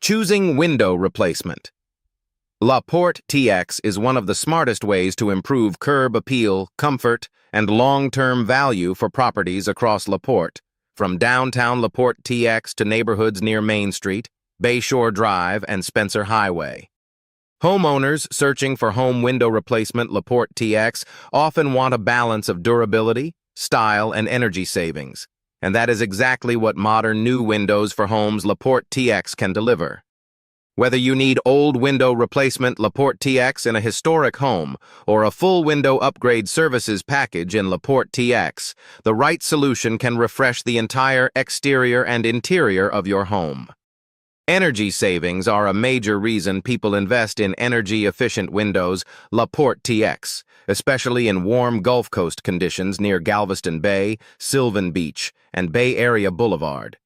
Choosing window replacement. Porte TX is one of the smartest ways to improve curb appeal, comfort, and long-term value for properties across Porte, from downtown Porte TX to neighborhoods near Main Street, Bayshore Drive, and Spencer Highway. Homeowners searching for home window replacement Porte TX often want a balance of durability, style, and energy savings, and that is exactly what modern new windows for homes Porte TX can deliver. Whether you need old window replacement Porte TX in a historic home or a full window upgrade services package in Porte TX, the right solution can refresh the entire exterior and interior of your home. Energy savings are a major reason people invest in energy-efficient windows Porte TX, especially in warm Gulf Coast conditions near Galveston Bay, Sylvan Beach, and Bay Area Boulevard.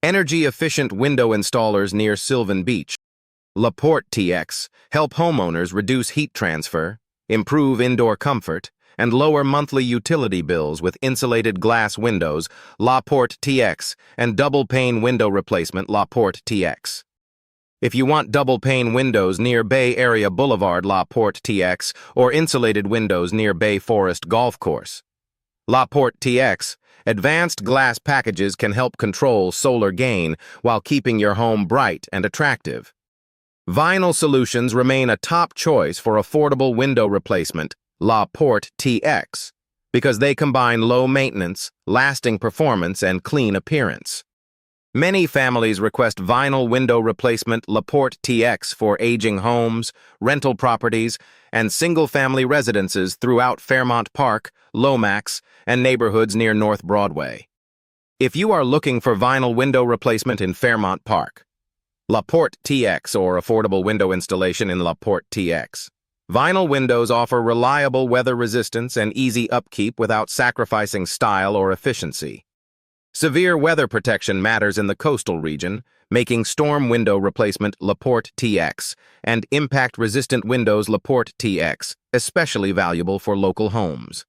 Energy-efficient window installers near Sylvan Beach, Porte TX, help homeowners reduce heat transfer, improve indoor comfort, and lower monthly utility bills with insulated glass windows Porte TX and double-pane window replacement Porte TX. If you want double-pane windows near Bay Area Boulevard Porte TX or insulated windows near Bay Forest Golf Course, Porte TX, advanced glass packages can help control solar gain while keeping your home bright and attractive. Vinyl solutions remain a top choice for affordable window replacement Porte TX because they combine low maintenance, lasting performance, and clean appearance. Many families request vinyl window replacement Porte TX for aging homes, rental properties, and single-family residences throughout Fairmount Park, Lomax, and neighborhoods near North Broadway. If you are looking for vinyl window replacement in Fairmount Park, Porte TX or affordable window installation in Porte TX. Vinyl windows offer reliable weather resistance and easy upkeep without sacrificing style or efficiency. Severe weather protection matters in the coastal region, making storm window replacement Porte TX and impact-resistant windows Porte TX especially valuable for local homes.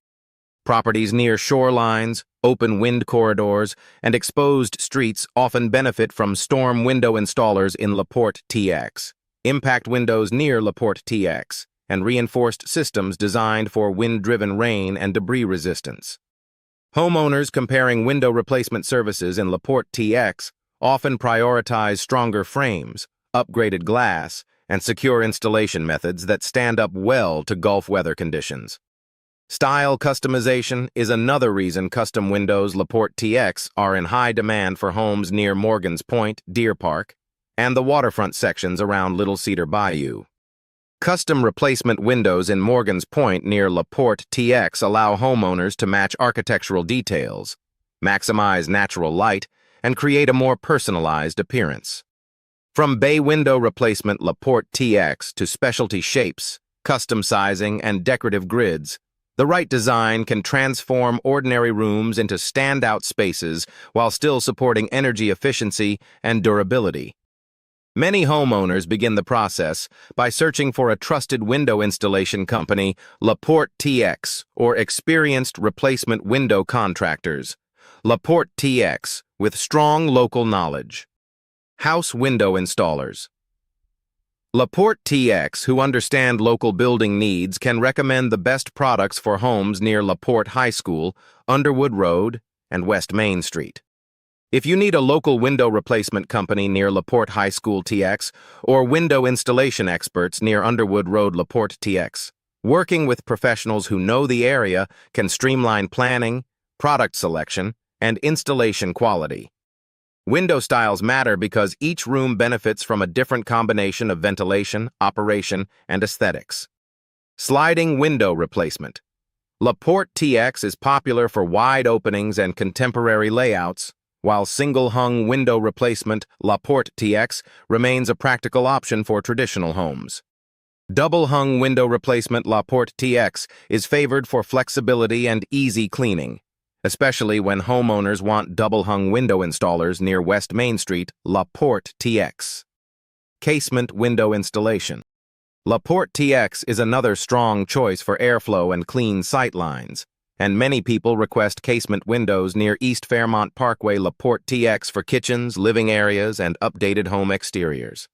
Properties near shorelines, open wind corridors, and exposed streets often benefit from storm window installers in Porte TX, impact windows near Porte TX, and reinforced systems designed for wind-driven rain and debris resistance. Homeowners comparing window replacement services in Porte TX often prioritize stronger frames, upgraded glass, and secure installation methods that stand up well to Gulf weather conditions. Style customization is another reason custom windows Porte TX are in high demand for homes near Morgan's Point, Deer Park, and the waterfront sections around Little Cedar Bayou. Custom replacement windows in Morgan's Point near Porte TX allow homeowners to match architectural details, maximize natural light, and create a more personalized appearance. From bay window replacement Porte TX to specialty shapes, custom sizing, and decorative grids, the right design can transform ordinary rooms into standout spaces while still supporting energy efficiency and durability. Many homeowners begin the process by searching for a trusted window installation company, Porte TX, or experienced replacement window contractors, Porte TX, with strong local knowledge. House window installers. Porte TX, who understand local building needs, can recommend the best products for homes near Porte High School, Underwood Road, and West Main Street. If you need a local window replacement company near Porte High School TX or window installation experts near Underwood Road Porte TX, working with professionals who know the area can streamline planning, product selection, and installation quality. Window styles matter because each room benefits from a different combination of ventilation, operation, and aesthetics. Sliding window replacement. Porte TX is popular for wide openings and contemporary layouts, while single-hung window replacement Porte TX remains a practical option for traditional homes. Double-hung window replacement Porte TX is favored for flexibility and easy cleaning, especially when homeowners want double-hung window installers near West Main Street Porte TX. Casement window installation. Porte TX is another strong choice for airflow and clean sight lines, and many people request casement windows near East Fairmont Parkway, La Porte TX for kitchens, living areas, and updated home exteriors.